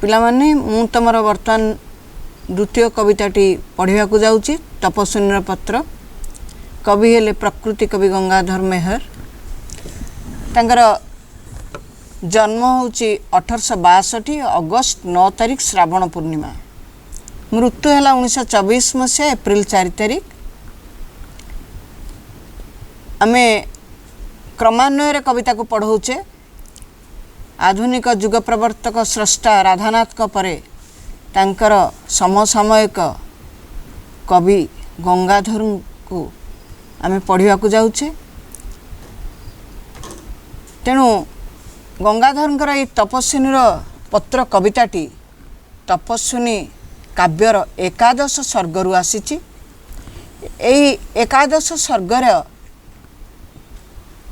पिलामाने मु तमर वर्तमान द्वितीय कविताटी पढ़ा जाऊँगी तपस्विनीर पत्र। कवि हेले प्रकृति कवि गंगाधर मेहर। तांकर जन्म होची 1862 अगस्त 9 तारिख श्रावण पूर्णिमा। मृत्यु है 1924 मसीहा एप्रिल 4 तारिख। आमे क्रमान्वय कविता को पढ़ौचे। आधुनिक जुग प्रवर्तक स्रष्टा राधानाथ परे तांकर समसामयिक कवि गंगाधर को आमे पढ़ा जाऊे। तेणु गंगाधर ये तपस्विनीर पत्र कविताटी तपस्विनी काव्यर एकादश सर्गरु आसीची। एई एकादश सर्गर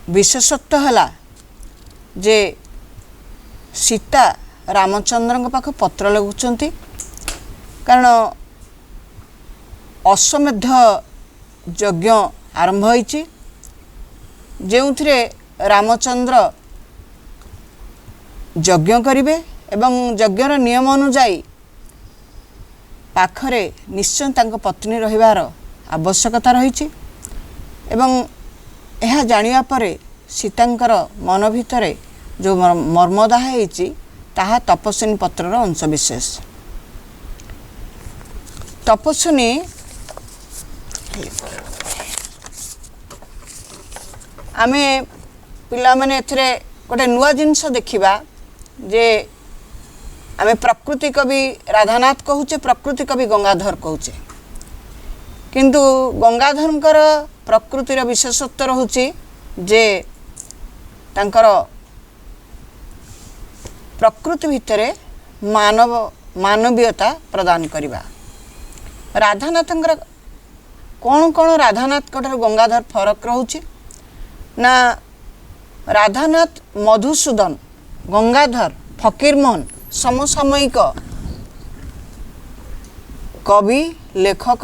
विशेषत्व है जे सीता रामचंद्र पाख पत्र लगुचंती। कारण अश्वमेध यज्ञ आरंभ होईची जेउथिरे रामचंद्र यज्ञ करिवे एवं यज्ञर नियम अनुसायी पाखरे निश्चय तांको पत्नी रहिबार आवश्यकता रही। एवं यह जानिया परे सीतांकर मन भितरे जो मर्मदाह होईची ताहा तपस्विनी पत्रर अंश विशेष। तपस्विनी आमे पिला माने एथरे गोटे नुआ जिनस देखिबा जे आमे प्रकृति कवि राधानाथ कहूचे, प्रकृति कवि गंगाधर कहूचे। किंतु गंगाधरंकर प्रकृतिर विशेषत्व रहुची जे तांकर प्रकृति भितरे मानवीयता प्रदान करिबा। राधानाथंकर कौन कौन राधानाथ गंगाधर फरक रहुची ना राधानाथ मधुसूदन गंगाधर फकीरमोहन समसामयिक कवि लेखक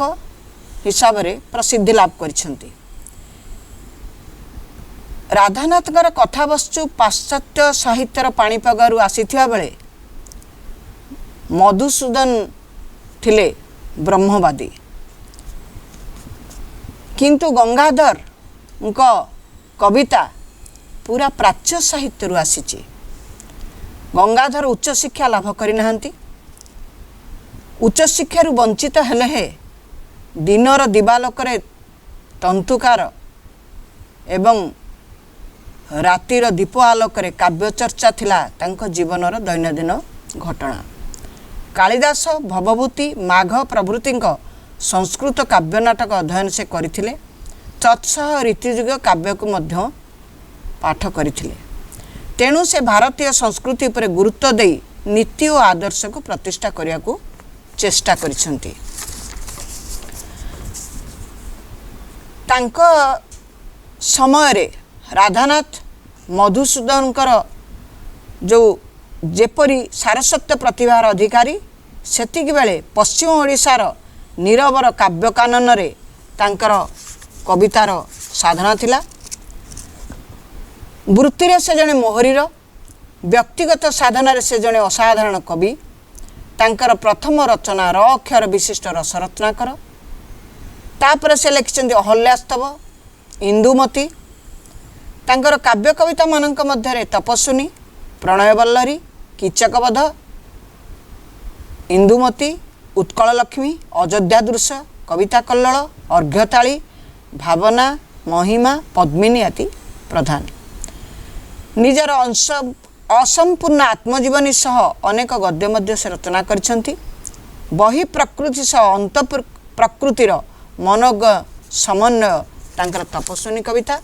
हिसाब रे प्रसिद्धि लाभ करिसेंती। राधानाथकर कथावस्तु पाश्चात्य साहित्यर पाणीपागरु आसीथिबा बेले मधुसूदन थिले ब्रह्मवादी। किंतु गंगाधर कविता पूरा प्राच्य साहित्य आसीची। गंगाधर उच्च शिक्षा लाभ करिनाहांती। उच्च शिक्षारु वंचित हेले हे दिनर दिवालोकरे तंतुकार एवं रातिर दीप आलोकरे काव्य चर्चा थिला तांको जीवनर दैनंदिन घटना। कालिदास भवभूति माघ प्रभृतिंक संस्कृत काव्य नाटक अध्ययन से करथिले। तत्सह रीतियुग काव्य को मध्य पाठ करथिले। तेणु से भारतीय संस्कृति पर गुरुत्व देई नीति और आदर्श को प्रतिष्ठा करिया को चेष्टा करिसंती। तांको समय रे राधानाथ मधुसूदनकर जो जेपरी सारस्वत प्रतिभार अधिकारी सेतिक बेले पश्चिम ओडिशार नीरवर काव्य कानन रे तांकर कवितार साधना थिला। वृत्ति रे से जने मोहरीर, व्यक्तिगत साधना रे से जने असाधारण कवि। तांकर प्रथम रचना र अक्षर विशिष्ट रसरत्नाकर। तापर से लिखिसेंती अहल्यास्तव, इंदुमती। तांकर काव्य कविता मानक मध्यरे तपस्विनी, प्रणयवल्लरी, कीचकवध, इंदुमती, उत्कल लक्ष्मी, अयोध्या दृश्य, कविता कल्लोल, अर्घ्यताली, भावना, महिमा, पद्मिनी आदि प्रधान। निजर अंश असंपूर्ण आत्मजीवनी सह अनेक गद्य मध्य से रचना करिसेंती। बहि प्रकृति सह अंत प्रकृतिर मनोज्ञ समन्वय तांकर तपस्विनी कविता।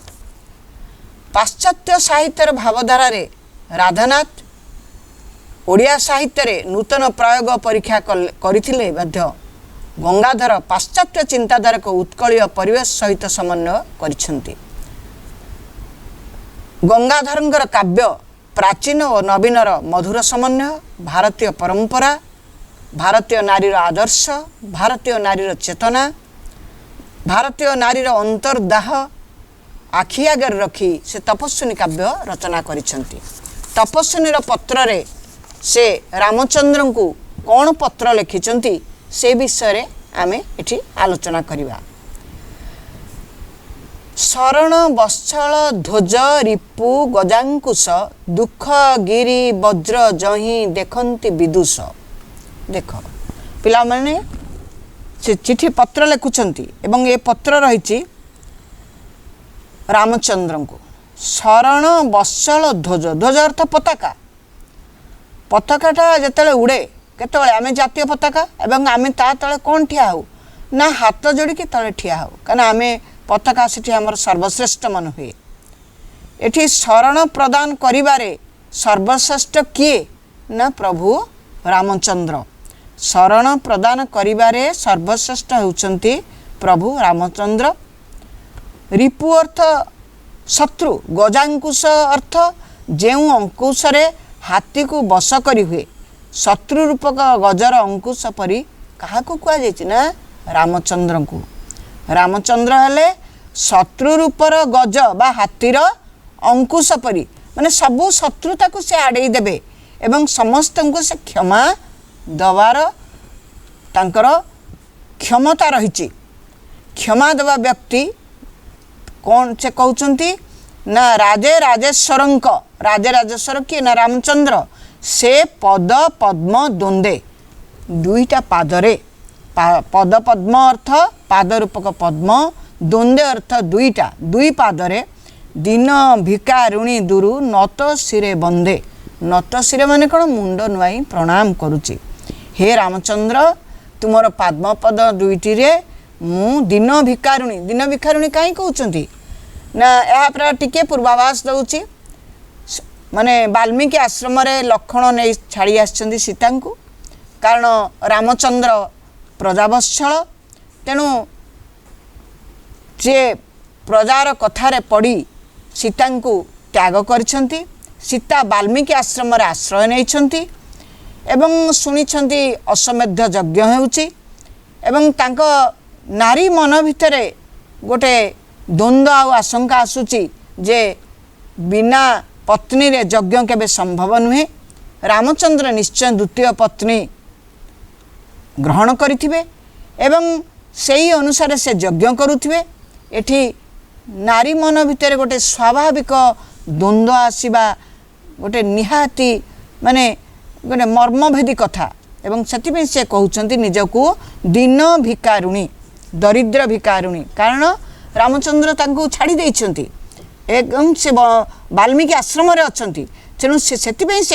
पाश्चात्य साहित्यर भावधारा रे राधानाथ ओडिया साहित्य रे नूतन प्रयोग परीक्षा करथिले मध्य गंगाधर पाश्चात्य चिंताधारा को उत्कलीय परिवेश सहित समन्वय करिसेंती। गंगाधरंकर काव्य प्राचीन और नवीनर मधुर समन्वय, भारतीय परंपरा, भारतीय नारीर आदर्श, भारतीय नारीर चेतना, भारतीय नारीर अंतर्दाह आखि आगे रखी से तपस्विनी काव्य रचना करिसेंती। तपस्विनीर पत्र रे से रामचंद्र को कौन पत्र लिखिंट से विषय आमे एठी आलोचना करिबा। शरण वत्सल ध्वज रिपु गजांकुश दुख गिरी वज्र जही देखंती विदुष। देख पिला माने से चिठी पत्र लिखुचंती एवं ये पत्र रही रामचंद्र को। शरण वत्सल ध्वज, ध्वज अर्थ पताका। पताकाटा जिते उड़े केतले आम जातीय पताका एवं आम ता तले कौन ठिया हो ना हाथ जोड़िकी तले ठिया हो, कहीं आम पताका से आमर सर्वश्रेष्ठ मन हुए। एठी शरण प्रदान करिबारे सर्वश्रेष्ठ किए ना प्रभु रामचंद्र। शरण प्रदान करिबारे सर्वश्रेष्ठ होउचंती प्रभु रामचंद्र। रिपु अर्थ शत्रु, गजांकुश अर्थ जेउ अंकुश रे हाथी को बस करी हुए। शत्रु रूपक गजर अंकुश परी क्या कह ना रामचंद्र को। रामचंद्र हेले शत्रु रूपर गज बा हाथीर अंकुश परी, माने सबू शत्रुता को से आड़े देबे एवं समस्त को से क्षमा दबार तांकर क्षमता रही। क्षमा देवा व्यक्ति कौन से कहते ना राजे राजेश्वरंक, राजे राजेश्वर किए ना रामचंद्र से पद पद्म द्वंद्वे दुईटा पादरे, पद पद्म अर्थ पाद रूपक पद्म, द्वंद्वे अर्थ दुईटा दुई पादरे दिन भिकारुणी दुरु नत शिरे बंदे। नत शिरे माने कौन मुंड नुआई प्रणाम करुची। हे रामचंद्र तुमर पद्म पद दुईटी रे मु दिन भिकारुणी, दिन भिकारुणी कहीं कहते ना या टिके पूर्वाभास दौची। माने वाल्मीकि आश्रम रे लक्षण नहीं छाड़ी आछंदी सीता को, कारण रामचंद्र प्रजावत्सल तेणु जे प्रजार कथारे पड़ी सीता को त्याग करिसंती। सीता वाल्मीकि आश्रम रे आश्रय नहीं एवं शुणी अश्वमेध यज्ञ होउची एवं तांको नारी मन भितरे गोटे द्वंद्व आ आशंका आसुची जे बिना पत्नी रे यज्ञ केबे संभव नुहे। रामचंद्र निश्चय द्वितीय पत्नी ग्रहण करिथिबे एवं सेही अनुसार से यज्ञ करुथिबे। एठी नारी मन भितर गोटे स्वाभाविक द्वंद्व आसीबा गोटे निहाती माने गोटे मर्मभेदी कथा एवं सेतिबे से कहउचंती निजको दिन भिकारुणी, दरिद्र भिकारुणी, कारण रामचंद्र तांको छाड़ी देइछंती एवं से वाल्मीकि आश्रम रे अछंती। तेणु से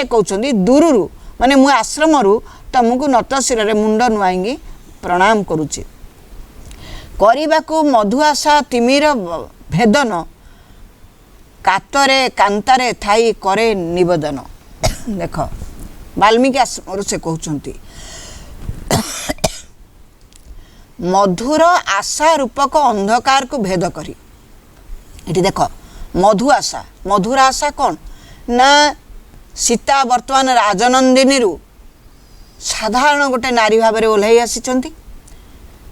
कहउचंती दूरु माने मु आश्रम रु तुमको नत शिर रे मुंड नुआई प्रणाम करुची। करिबाकू मधु आशा तिमिर भेदन कातरे कांतारे थाई करे निवेदन। देख वाल्मीकि आश्रम से कहउचंती मधुर आशा रूपक अंधकार को भेद करी। ये देख मधु आशा, मधुर आशा कौन ना सीता वर्तमान राजनंदिनी रु साधारण गोटे नारी भाव में ओह्लई आसी।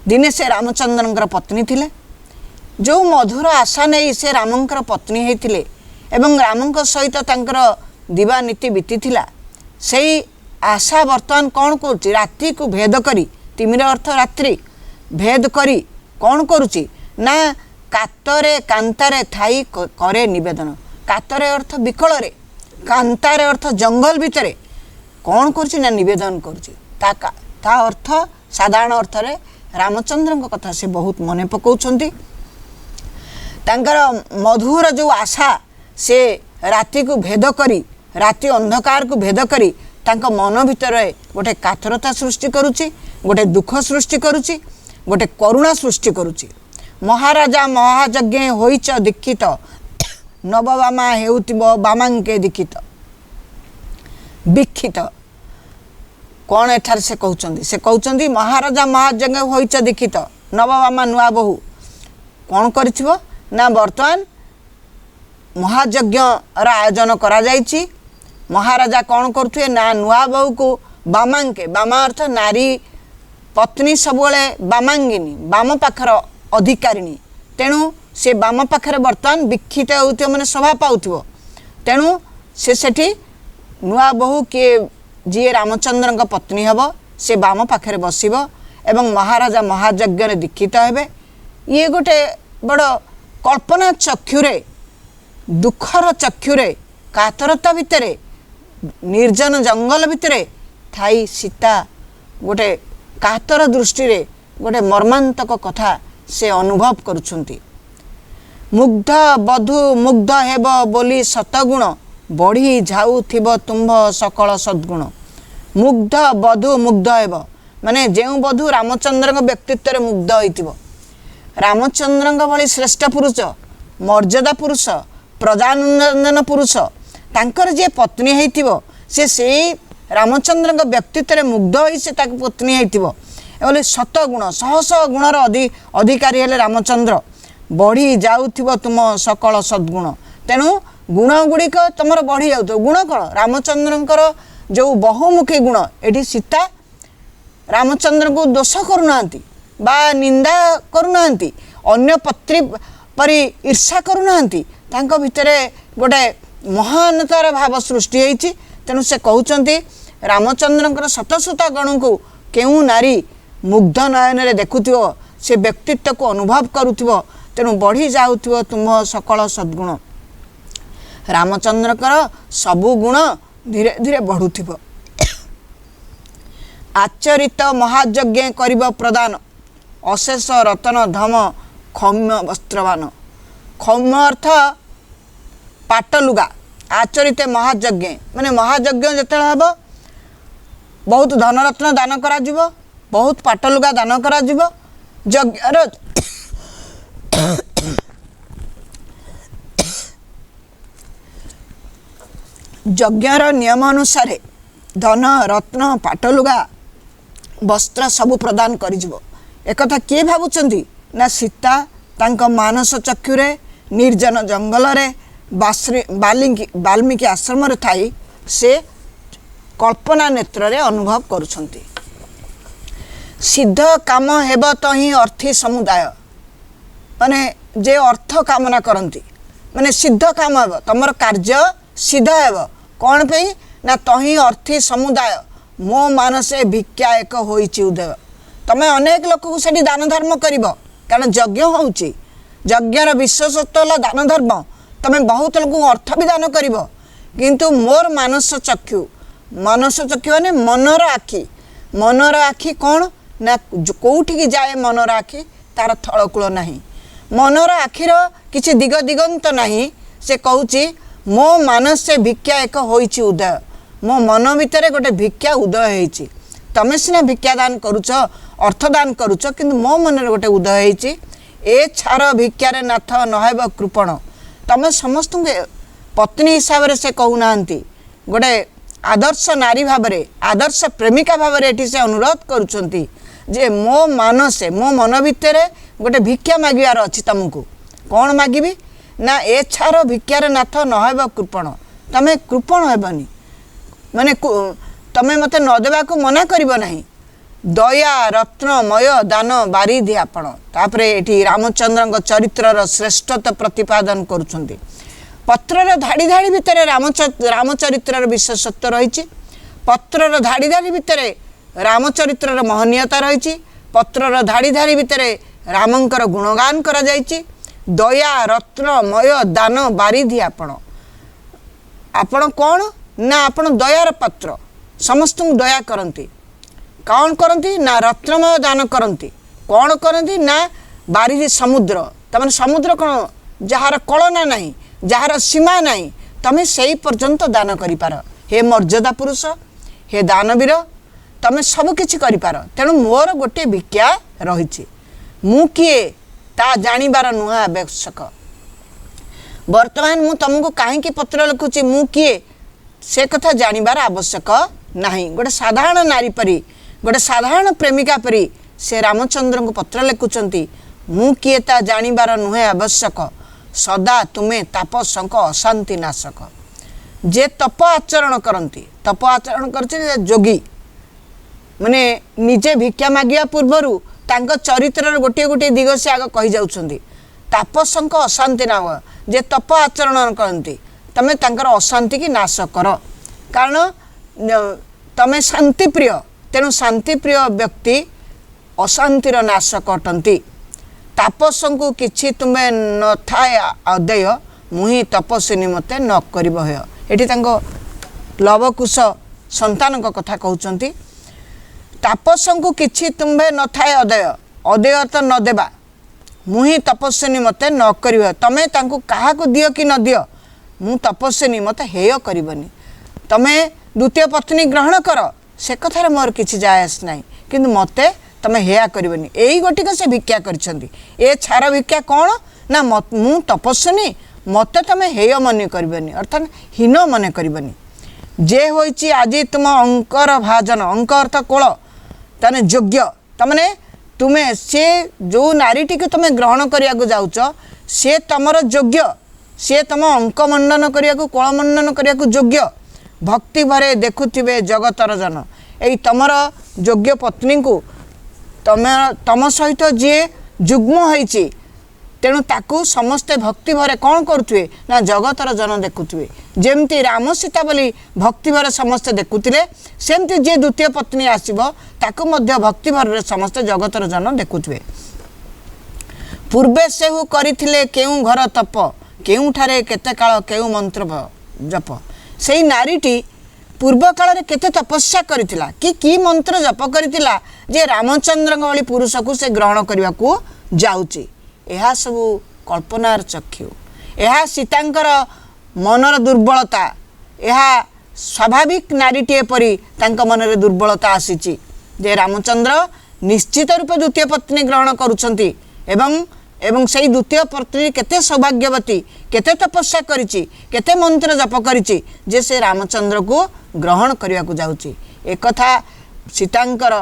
दिने से रामचंद्र पत्नी थिले, जो मधुर आशा नहीं से रामंकर पत्नी होते एवं रामंक सहित तांकर दिवा नीति बीती थिला। सेई आशा वर्तमान कौन करुच्ची रात्रि को भेद करी, तिमिर अर्थ रात्रि भेद करी कौन करुच्ची ना कातरे कांतारे थाई करे निवेदन। कातरे अर्थ विकल रे, कांतारे अर्थ जंगल भितरे कौन करुच्ची ना निवेदन करुच्ची। ता अर्थ साधारण अर्थ रे रामचंद्र कथा से बहुत मने पकाउछंती। तांकर मधुर जो आशा से राति को भेद करी, राति अंधकार को भेद करी तांक मन भितर गोटे कातरता सृष्टि करुच्ची, गोटे दुख सृष्टि करुच्ची, गोटे करुणा सृष्टि करुच्ची। महाराजा महायज्ञ होइच दीक्षित नवबामा हेउतिब बामांके दीक्षित विक्षित। कौन एठार से कहउचंदी, से कहउचंदी महाराजा महायज्ञ होइच दीक्षित नवबामा नुआ बहु कौन करिथिबो ना वर्तमान महायज्ञ आयोजन करा जाइछि। महाराजा कौन करुथे ना नुआ बहु को बामांके, बामा अर्थ नारी पत्नी सबुले बामांगिनी, बाम पाखर अधिकारिणी। तेणु से बाम पाखरे वर्तमान विक्षित होउथिबो माने सभा पाउथिबो। तेणु से सेठी नुआ बहु किए जी रामचंद्र पत्नी हम से बाम पाखे बसब एवं महाराजा महायज्ञ दीक्षित हेबे। ये गोटे बड़ कल्पना चक्षुरे दुखर चक्षुरे कातरता भितर निर्जन जंगल भितर थाई सीता गोटे कातर दृष्टि रे गोटे मर्मांतक कथा से अनुभव करुछंती। मुग्ध बधु मुग्ध हेब बोली सतगुण बढ़ी जाऊथिब तुम्भ सकल सद्गुण। मुग्ध बधु मुग्ध हेब माने जेउ बधु रामचंद्र व्यक्तित्व मुग्ध होइतिबो। रामचंद्र भली श्रेष्ठ पुरुष मर्यादा पुरुष प्रजानंदन पुरुष तांकर जे पत्नी होइतिबो से रामचंद्र व्यक्तित्व मुग्ध होई से ताक पत्नी होइतिबो। बोले सतगुण शह शह गुणर अधिकारी हेले रामचंद्र बढ़ी जाऊथिब तुम सकल सद्गुण। तेणु गुण गुड़िक तुमर बढ़ी जाऊ। गुण कौन रामचंद्रंकर जो बहुमुखी गुण एठी सीता रामचंद्र को दोष करूना बा निंदा करूना अन्य पत्री परी ईर्षा करूना तांको भितरे गोटे महानतार भाव सृष्टि होइछि। तेणु से कहउचंती रामचंद्रंकर शतशत गण को केउ नारी मुग्ध नयन रे देखुथिबो से व्यक्तित्व को अनुभव करुथिबो। तेणु बढ़ी जाउथिबो तुम सकल सद्गुण। रामचंद्रकर सबु गुण धीरे धीरे बढ़ुथिबो। आचरित महायज्ञ करिब प्रदान अशेष रतन धम क्षम्य वस्त्रवान। क्षम्य अर्थ पाटलुगा आचरित महायज्ञ माने महायज्ञ जेते हबो बहुत धनरत्न दान करा जिवो बहुत पाटलुगा दान करा जिवो। यज्ञर यज्ञर नियम अनुसार धन रत्न पाटलुगा वस्त्र सबु प्रदान करिजिवो। एकथा किए भावुचंती ना सीता तांको मानस चक्षुरे निर्जन जंगल रे वाल्मीकि आश्रम रे थाई से कल्पना नेत्र रे अनुभव करुछंती। सिद्ध काम हेब तही अर्थी समुदाय माने जे अर्थ कामना करंती माने सिद्ध काम हेब तमर कार्य सिद्ध हेब कौन पे ना तही अर्थी समुदाय मो मानसे भिक्षा एक होइछि उदय। तमे अनेक लोक को सेठी दान धर्म करिवो कारण यज्ञ होउछि यज्ञर विशेषत्व होला दान धर्म। तमे बहुत लोक अर्थ भी दान करिवो किंतु मोर मानस चक्षु माने मनर आखि कौन ना कोउठी की जाए मनर आखि तार थळकूल नाही। मनर आखिर किछि दिग दिगंत नाही। से कहूछि मो मानस से भिक्षा एक होइछि उदय। मो मन भितर गोटे भिक्षा उदय होइछि। तमे सिना भिक्षा दान करूछ अर्थ दान करूछ किंतु मो मन गोटे उदय होइछि। ए छार भिक्षारे नाथ नहेब कृपण। तमे समस्त पत्नी हिसाब से कहूना गोटे आदर्श नारी भाव आदर्श प्रेमिका भाव से अनुरोध करुछंती जे मो मानसे मो मन भितर गोटे भिक्षा मागिबार अछि। तुमको कौन मागिबी ना ए छार भिक्षार नाथ नहेब कृपण। तमे कृपण हेबनी माने तमे मते न देबा को मना करिवो नाही। दया रत्नमय दान बारिधि आपण। तापरे एठी रामचंद्रଙ୍କ चरित्रर श्रेष्ठता प्रतिपादन करुछंती। पत्रर धाड़ी धाड़ी भितर रामचरित्रर विशेषत्व रही। पत्रर धाड़ी धाड़ी भितर रामचरित्रर महनीयता रही। पत्रर धाड़ी धाड़ी भितर रामंकर गुणगान करा जायछि। दया रत्नमय दान बारिधि आपण। आपण कौन ना आपण दयार पात्र समस्त दया करती। कौन करती ना रत्नमय दान करती। कौन करती ना बारिधि समुद्र तमें समुद्र कौन जार कलना नहीं जार सीमा नहीं तमें से पर्यंत दान करिपार। हे मर्यादा पुरुष हे दानवीर तमें सबकि कर। तेणु मोर गोटे भिक्षा रही मु किए ता जानिबार नुआ आवश्यक। वर्तमान मु तुमको कहीं पत्र लिखुची मु किए से कथा जानिबार आवश्यक नहीं। गोटे साधारण नारी परी गोटे साधारण प्रेमिका परी से रामचंद्र को पत्र लिखुचंती मु किए ता जानिबार नुहे आवश्यक। सदा तुमे तापसंक अशांति नाशक। जे तप आचरण करती तप आचरण कर जोगी माने निजे भिक्षा मागिया पूर्वरु तांको चरित्र गोटे गोटे दिग से आग कही जाउछंती तापसंक अशांति ना हुआ। जे तप आचरण करती तमें तांकर अशांति की नाश कर। कारण तमे शांतिप्रिय तेणु शांतिप्रिय व्यक्ति अशांतिर नाशक अटंती तापस को किछि तुम्हें न थाए अदेय मुही तपस्विनी मते न करिब हेय एठी तांको लवकुश संतान कथा कहउचंती तापस को किछि तुम्हें न थाए अदेय अदेय तो न देबा मुही तपस्विनी मते न करिब तमे तांको काहा को दियो कि न दियो मु तपस्विनी मते हेय करिबनी तमे द्वितीय पत्नी ग्रहण कर से कथार मोर किछि जायस नाही किंतु मते तमे हेया करिबनी एई गोटिक से भिक्षा करिसंती ए छार भिक्षा कोन ना मु तपस्विनी मते तमे हेय मन करिबनी अर्थात हीन मन करिबनी जे होइछि आज तुम अंकर भाजन अंक अर्थ कोल तने योग्य तमने तुमे से जो नारीटी को तुम ग्रहण करिया को जाउच से तमर योग्य से तुम अंक मंडन करिया को कोल मंडन करिया को योग्य भक्ति भरे देखुथिबे जगतर जन एई तमर योग्य पत्नी को तम सहित जी जुग्म होइछि तेणु ताकू समस्ते भक्ति भरे कौन करुवे ना जगतर जन देखुवे जेमती राम सीता बोली भक्ति भरे समस्ते देखुले सेमती जे द्वितीय पत्नी आसीबो ताकू मध्य भक्ति भरे समस्ते जगतर जन देखुवे पूर्वे सेहु करिथिले केउ घर तप केउ ठारे केते काल केउ मंत्र जप सेई नारीटी पूर्व काल केते तपस्या करिथिला कि मंत्र जप करिथिला जे रामचंद्र भली पुरुष को से ग्रहण करने को जाउची यह सब कल्पनार चक्षु यह सीतांकर मनर दुर्बलता यह स्वाभाविक नारीटीए परी तांका मनरे दुर्बलता आसीची जे रामचंद्र निश्चित रूप द्वितीय पत्नी ग्रहण करुछंती एवं सही द्वितीय पत्नी केते सौभाग्यवती केते तपस्या करिची केते मंत्र जप करिची जे से रामचंद्र को ग्रहण करने को जाउची एक कथा सीतांकर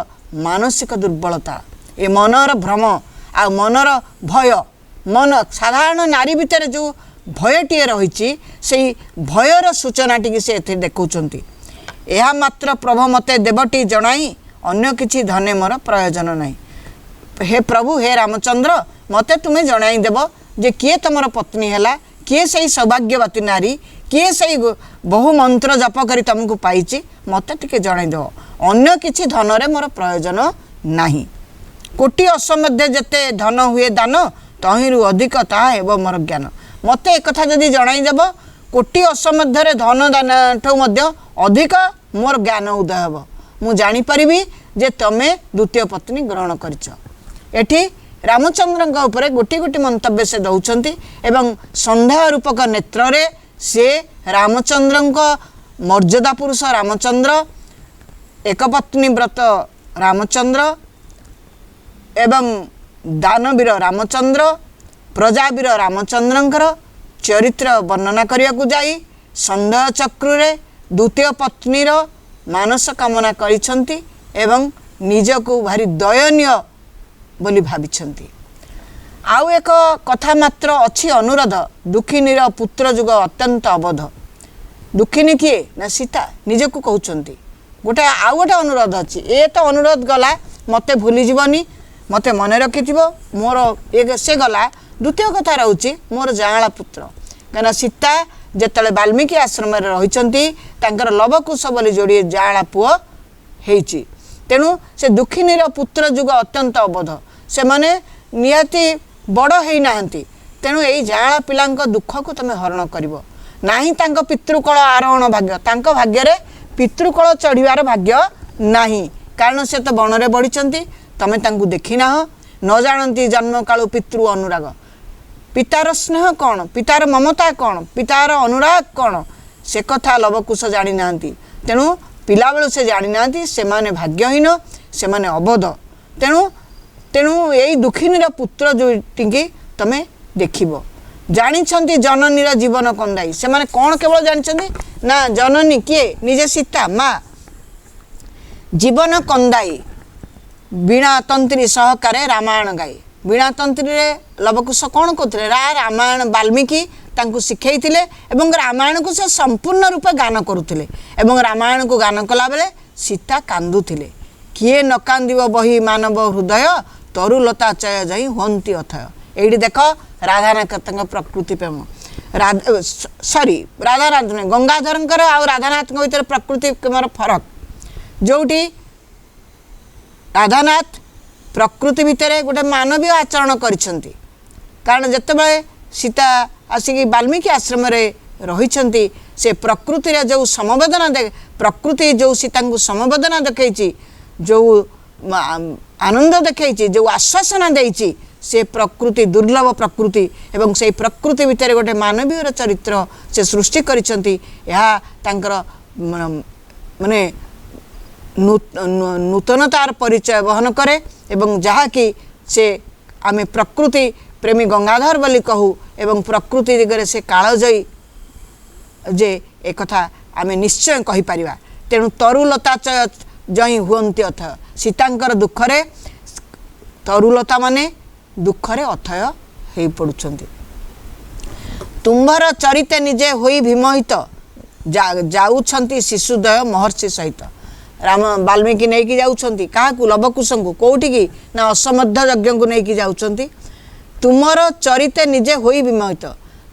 मानसिक दुर्बलता ए मनर भ्रम आ मनर भय मन साधारण नारी भितर जो भयटीए रही से भयर सूचनाटी से देखौचंती यह मात्र प्रभु मते देवटी जनाई अन्य किछि धने मोर प्रयोजन नहीं हे प्रभु हे रामचंद्र मते तुम्हें जनाई देव जे किए तुमर पत्नी हैला किए सही सौभाग्यवती नारी किए सही बहु मंत्र जप करी तुमको पाइछि मते टिके जनाई देव अन्य किछि धनरे मोर प्रयोजन नाही कोटि असमध्य जेते धन हुए दान तहिरु अधिक ताहा हेबो मोर ज्ञान मते एक कथा जदि जणाई देब कोटि असमध्य धन दान ठौ मध्य अधिक मोर ज्ञान उदय हेबो मु जानि परिबी जे तमे द्वितीय पत्नी ग्रहण करिछ एठी रामचंद्रଙ୍କ ऊपर गोटी गोटी मंतव्य से दउछंती एवं संध्या रूपक नेत्र रे से रामचंद्रଙ୍କ मर्यादा पुरुष रामचंद्र एक पत्नी व्रत रामचंद्र एवं दानवीर रामचंद्र प्रजावीर रामचंद्रंकर चरित्र वर्णना करिया को जाई संदेह चक्र रे द्वितीय पत्नीर मानस कामना करिसंती एवं निजको भारी दयनीय बोली भाविछंती आउ एक कथा मात्र अछि अनुरोध दुखिनीर पुत्र जुग अत्यंत अबध दुखिनी किए ना सीता निजको कहउचंती गोटे आउ गोटे अनुरोध अछि ए तो अनुरोध गला मते भूली जीवनी मते मन रखिथिबो मोर एक से गला द्वितीय कथा रहउची मोर जांगला पुत्र कना सीता जेतले वाल्मीकि आश्रम रे रहिचंती तांकर लवकुश बोली जोड़ी जांगला पुओ हेइची तेणु से दुखिनीर पुत्र जुग अत्यंत अबध से माने निहाती बड़ हेई नाहंती तेणु एई जांगला पिलांक दुख को तमे हरण करिवो नाही तांक पितृकळ आरोहण भाग्य तांक भाग्य रे पितृकळ चढ़िवार भाग्य नाही कारण से तो बन रे बढ़िचंती तमे तांकु देखि ना न जानती जन्म कालु पितृ अनुराग पितार स्नेह कौन पितार ममता कौन पितार अनुराग कौन से कथा लवकुश जानी नांती तेणु पिला बेलु से जानी नांती से माने भाग्यहीन से माने अबोध तेणु तेणु यही दुखिनीर पुत्र जो टिंकी तमे देखिबो जानिछंती जननीर जीवन कंदाई से माने कौन केवल जानिछंती ना जननी किए निजे सीता माँ जीवन कंदाई वीणा तंत्री सहकारे रामायण गाई वीणा तंत्री रे लवकुश कौन करते रामायण वाल्मीकि तांकु शिखैथिले एवं रामायण को से संपूर्ण रूपे गान करुथिले एवं रामायण को गान कला बेले सीता कांदुथिले किए न कांदिबो बही मानव हृदय तरुलता चय जाई होंती अथय एडी देख राधानाथ प्रकृति प्रेम सॉरी राधानाथ गंगाधरंकर आ राधानाथ भीतर प्रकृति प्रेमर फरक जोटी राधानाथ प्रकृति भितर गोटे मानवीय आचरण करिसेंती कारण जेतेबेले सीता आसिक वाल्मीकि आश्रम रही से प्रकृति जो समवेदना प्रकृति जो सीता को समवेदना देखी जो आनंद देखी जो आश्वासना देती से प्रकृति दुर्लभ प्रकृति एवं से प्रकृति भितर गोटे मानवीय चरित्र से सृष्टि करिसेंती माने नूतनतार परिचय वहन करे एवं जहा कि से आमे प्रकृति प्रेमी गंगाधर बोली कहू एवं प्रकृति दिगरे से कालजयी जे एक कथा आमे निश्चय कहि परिबा। तेणु तरुलता जई हुअन्ति अथ सीतांकर दुखरे तरुलता माने दुखरे अथय हे पड़ुछन्ति। तुम्भर चरिते निजे होई विमोहित जाउछन्ति शिशुदय महर्षि सहित राम वाल्मीकि नहीं कि जाउछन्ति काहाकू लवकुश को कोठी की ना असमर्थ यज्ञ को नहीं कि जाउछन्ति। तुमर चरिते निजे होई विमोहित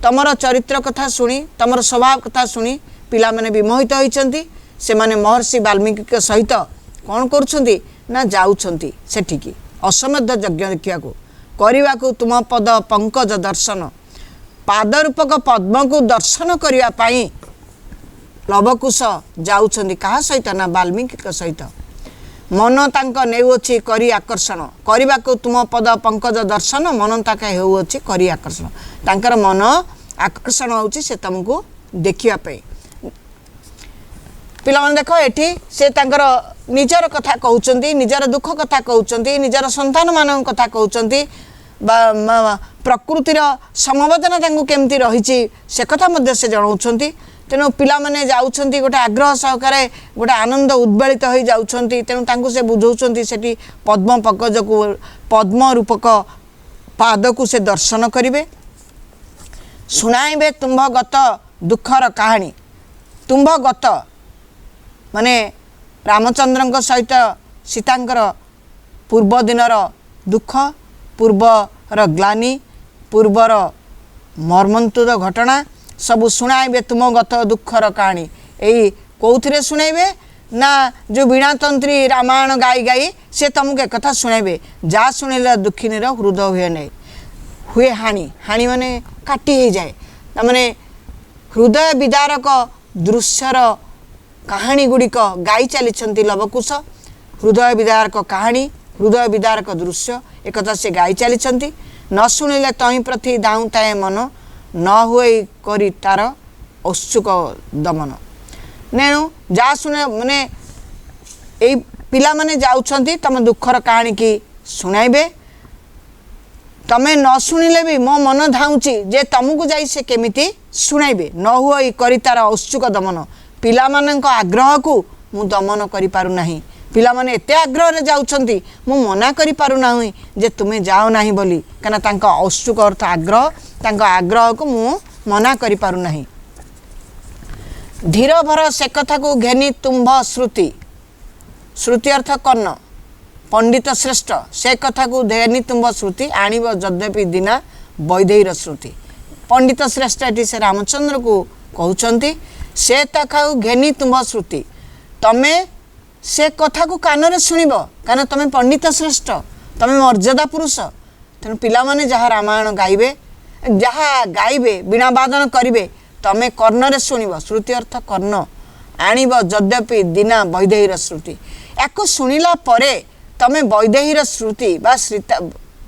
तमर चरित्र कथा सुनी तमर स्वभाव कथा सुनी पिला माने विमोहित होइछन्ति से माने महर्षि वाल्मीकि के सहित कौन करुछन्ति ना जाउछन्ति सेठिकी असमर्थ यज्ञ देखिया को करिवा को तुम पद पंकज दर्शन पादरूपक पद्म को दर्शन करिया पाई लवकुश जाउछन्ति कहा सहित ना वाल्मीकि के सहित मन तांक नेउछि करी आकर्षण करिवा को तुम पद पंकज दर्शन मन ताका हेउछि करी आकर्षण तांकर मन आकर्षण होउछि से तुमको देखिया पे पिला मन देखो एठी से तांकर निजर कथा कहउछन्ति निजर दुख कथा कहउछन्ति निजर संतान मान कथा कहउछन्ति प्रकृतिर समवेदना तांको केमती रहिछि से कथा मध्ये से जणाउछन्ति। तेणु पिला माने जाउछन्ति गोटे आग्रह सहकारे गोटे आनंद उद्वेलित हो जाउछन्ति तेणु तांको से बुझौछन्ति सेठी पद्म पंकज को पद्म रूपक पाद को से दर्शन करिवे सुनाइबे तुम्भ गत दुखर कहानी। तुम्भ गत माने रामचंद्र सहित सीतांकर पूर्व दिनर दुख पूर्वर ग्लानी पूर्वर मर्मन्तुद घटना सबु सुनाइबे तुम गत दुखर कहानी। यही कौथिरे सुनाइबे ना जो बीणा तंत्री रामायण गाई गाई से तुमको एक कथा सुनाइबे जा शुणिले दुखिनीर हृदय हुए नहीं हुए हानि हानि माने काटी हो जाए माने हृदय विदारक दृश्यर कहानी गुड़िक गाई चली लवकुश हृदय विदारक कहानी हृदय विदारक दृश्य एक कथा से गाई चली न शुणिले तही प्रति दाऊ ताए मन न हुए करी तार औत्सुक दमन नेणु जा शुणे माने ए पिला माने जाउछन्ति तम दुखर कहानी की सुनाइबे तमे न शुणिले भी मो मन धाउची जे तुमको जाई से केमिति सुनाइबे न हुए करी तार औत्सुक दमन पिला मानक आग्रह को मु दमन करि पारु नाही पिला माने एते आग्रह रे जाउछन्ति मु मना करि पारु नाही जे तुमे जाओ नाही बोली कना तांका औत्सुक अर्थ आग्रह तांका आग्रह को मु मना करि पारु नाही। धीर भर से कथा को घेनी तुम्भ श्रुति श्रुति अर्थ कर्ण पंडित श्रेष्ठ से कथा को घेनी तुम्भ श्रुति आणिब यद्यपि दीना वैदेहीर श्रुति पंडित श्रेष्ठ एटी से रामचंद्र को कहउछन्ति से कथा को घेनी तुम्भ श्रुति तमे से कथा को कान शुणव कारण तुम पंडित श्रेष्ठ तुम मर्यादा पुरुष तेणु पिला माने जहाँ रामायण गाइबे जहाँ गाइबे बीणा बादन करिवे तमे कर्ण शुणव श्रुति अर्थ कर्ण आणिब यद्यपि दीना वैदेहीर श्रुति याको शुणिला परे तमे वैदेहीर श्रुति बा सीता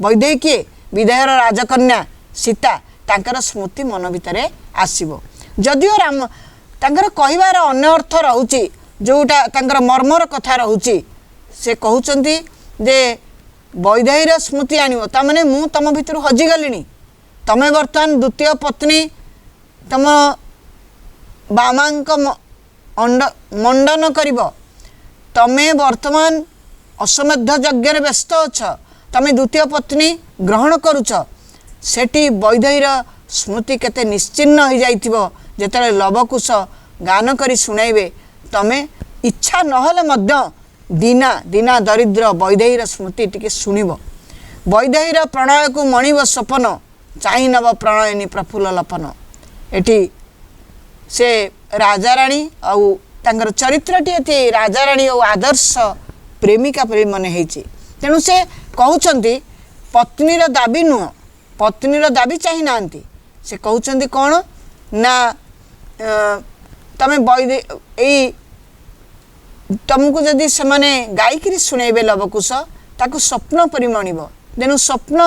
वैदेही किए विदेहर राजकन्या सीता तांकर स्मृति मन भितरे आसीबो जदिओ राम तांकर कहिबार अन्य अर्थ रहुची जोटा तांकर मर्मर कथा रहुची से कहउचंती जे वैदेहीर स्मृति आनिबो ता माने मु तम भितर हजि गलिनी तमे वर्तमान द्वितीय पत्नी तम बामांक मंडन करिबो तमे वर्तमान असमर्थ यज्ञ व्यस्त अछ तमे द्वितीय पत्नी ग्रहण करुछ सेठी वैदेहीर स्मृति केते निश्चिन्न हो जाइथिबो जेतले लवकुश गान करी सुनाइबे तमे इच्छा नहले मध्य दीना दीना दरिद्र वैदेहीर स्मृति टिके सुनिब वैदेहीर प्रणय को मणिब सपन चाहि नव प्रणयनी प्रफुल्ल लपन एटी से राजा राणी आउ तांकर चरित्रटी एति राजाराणी और आदर्श प्रेमिका परि मन होइछि। तेणु से कहउछंती पत्नीर दाबी नुह, पत्नीर दाबी चाहि नांती, से कहउछंती कोन ना तमे तुमको जदि से माने गायिकी शुणेबे लवकुश ताकू स्वप्न परि मणिब। तेणु स्वप्न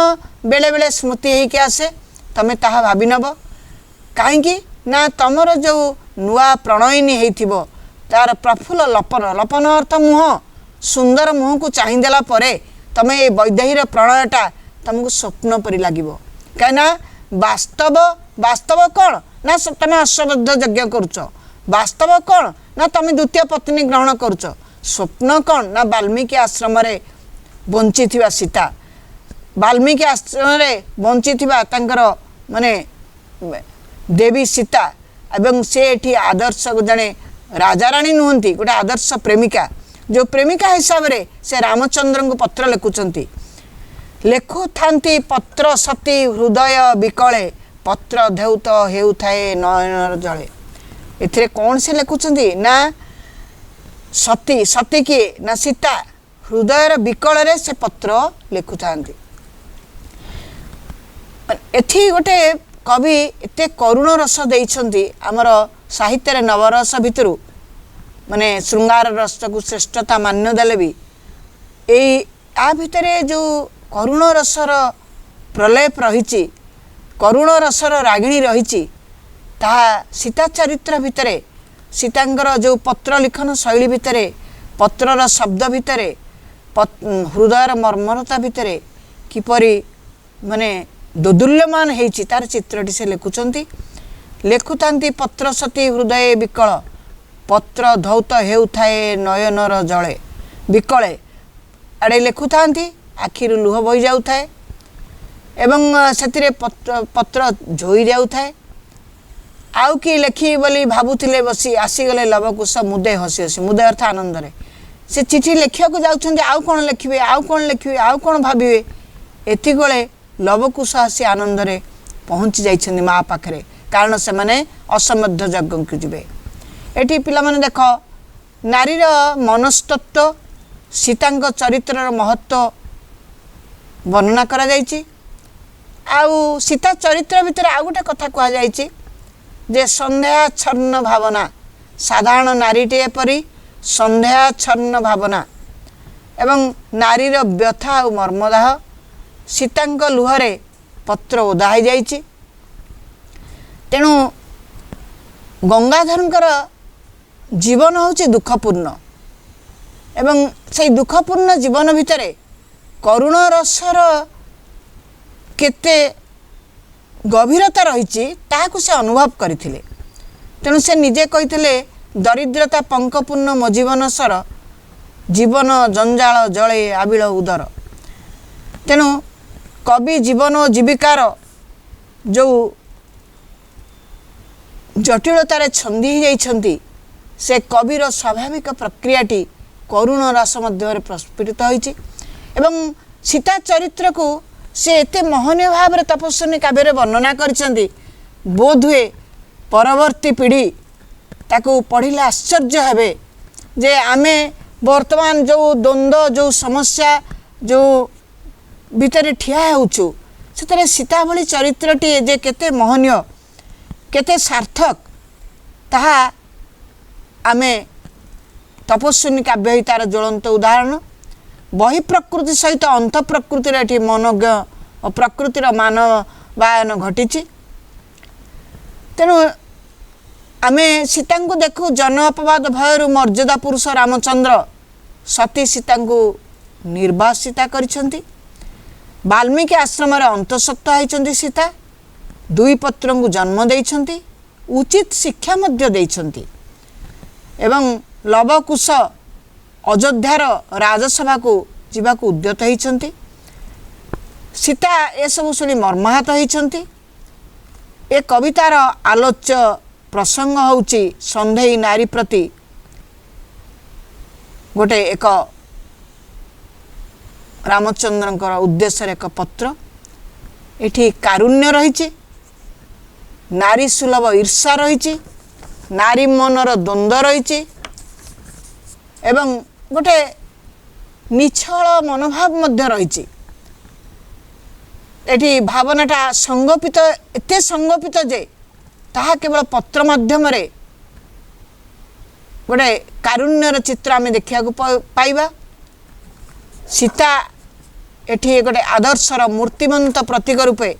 बेले बेले स्मृति होइके आसे, तमे ताहा भाबी नब कहीं ना तमर जो नुआ प्रणयिनी होइथिबो तार प्रफुल्ल लपन, लपन अर्थ मुह, सुंदर मुह को चाहिदेला परे तमे ए वैदेहीर प्रणयटा तुमको स्वप्न परि लागिबो। कहिना वास्तव वास्तव कौन ना तमे अश्वबद्ध यज्ञ करुच, वास्तव कौन ना तमे द्वितीय पत्नी ग्रहण करुच, स्वप्न कौन ना वाल्मीकि आश्रम रे बंची थिबा सीता, वाल्मीकि आश्रम रे बंची थिबा तांकर माने देवी सीता एवं से एठी आदर्श जड़े राजाराणी नुहंती, गोटे आदर्श प्रेमिका, जो प्रेमिका हिसाब रे से रामचंद्र को पत्र लिखुचंती। लेखु थांती पत्र सती हृदय विकले, पत्र धेउत हेउथाए नयनर जले। एथिरे कौन से लिखुचंती ना सती, सती किए ना सीता, हृदयर विकल रे से पत्र लिखु थांती। एथि गोटे कवि एते करुण रस देइछंती आमर साहित्य नवरस भितरु, माने श्रृंगार रस को श्रेष्ठता मान्य देले भी आ भितरे जो करुण रसर प्रलेप रही, करुण रसर रागिणी रही, ताहा सीता चरित्र भितरे, सीतांकर जो पत्र लिखन शैली भितरे, पत्रर शब्द भितरे, हृदयर मर्मरता भितरे किपरि माने दोदुल्यमान होइछि तार चित्रटी से लिखुचंती। लेखुतांती पत्र सती हृदय विकल, पत्र धौत हेउथाए नयनर जले। विकले आड़े लिखुतांती आखिरु लुह बही जाउथाए एवं सेतिरे पत्र झोई जाउथाए। आउ कि लेखी बोली भाबुथिले बसी, आसीगले लवकुश मुदे हसी हसी, मुदे अर्थ आनंद रे से चिठी लेखिया को जाउछंती, आउ कोन लिखिबे, आउ कोन लिखिबे, आउ कोन भाबिबे। एतिगले लवकुश हसी आनंद रे पहुंची जाइछंती माँ पाखरे, कारण से माने असमध्य यज्ञ को जिबे। एठी पिला माने देख नारीर मनस्तत्व, सीतांक चरित्रर महत्व वर्णना करा जाइछि। आउ सीता चरित्र भितर आउ गोटे कथा कहा जाइछि जे संध्याच्छन्न भावना, साधारण नारीटे परी संध्याच्छन्न भावना एवं नारीर व्यथा और मर्मदाह, सीतांक लुहरे पत्र ओदा हो जाइछि। तेणु गंगाधरंकर जीवन होछि दुखपूर्ण एवं से दुखपूर्ण जीवन भितरे करुण रसर केते गभीरता रही ताहाकु से अनुभव करथिले। तेणु से निजे कहिथिले दरिद्रता पंकपूर्ण मो जीवन सर, जीवन जंजाल जले आबिल उदर। तेणु कवि जीवन और जीविकार जो जटिलतार छंदी जाइछंती, से कविर स्वाभाविक प्रक्रियाटी करुण रस मध्य प्रस्फुटित होइछि एवं सीता चरित्र को से एते मोहनीय भाव तपस्विनी काव्य वर्णना करिसेंती। बोध हुए परवर्ती पीढ़ी ताको पढ़िले आश्चर्य हेबे जे आमे वर्तमान जो द्वंद्व, जो समस्या, जो भितर ठिया होउछु, सेतरे सीता भली चरित्रटी जे केते मोहनीय, केते सार्थक, ताहा आमे तपस्विनी काव्य तार ज्वलंत उदाहरण। बहि प्रकृति सहित अंत प्रकृतिर एठी मनोज्ञ और प्रकृतिर मानवायन घटिछि। तेणु आमे सीता को देखु जन अपवाद भयरु मर्यादा पुरुष रामचंद्र सती सीता को निर्वासिता करिसेंती। वाल्मीकि आश्रम रे अंतःसत्त्वा होइछंती सीता, दुई पुत्र को जन्म देइछंती, उचित शिक्षा मध्य देइछंती एवं लवकुश अयोध्यार राजसभा को जीवाकू उद्यत होइछंती। सीता ए सब शुणी मर्माहत होइछंती। ए कवितार आलोच्य प्रसंग होउची संधेई नारी प्रति गोटे एक रामचंद्रंकर उद्देश्य एक पत्र। एठी कारुण्य रही, नारी सुलभ ईर्षा रही, नारी मनर द्वंद्व रही, एवं गोटे निछल मनोभाव मध्य रही। एटी भावनाटा संगोपित एते संगोपित जे ताहा केवल पत्र माध्यम रे गोटे कारुण्यर चित्र आम देखा पाइबा। सीता एठी गोटे आदर्शर मूर्तिमंत प्रतीक रूपे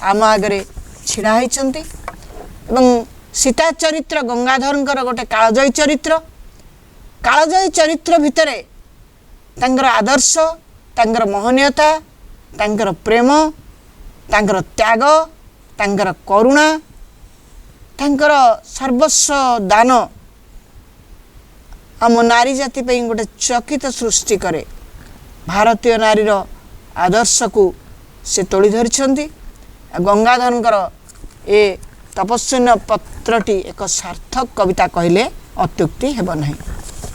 आम आगे छिड़ा होती। सीता चरित्र गंगाधरंकर गोटे कालजयी चरित्र। कालजयी चरित्र भितरे तांकर आदर्श, तांकर महनीयता, तांकर प्रेम, तांकर त्याग, तांकर करुणा, तांकर सर्वस्व दान आम नारी जाति पे गोटे चकित सृष्टि करे। भारतीय नारीर आदर्श को से तोली धरिछंती। गंगाधरंकर ए तपस्विनी पत्रटी एक सार्थक कविता कहले अत्युक्ति हेब नहीं।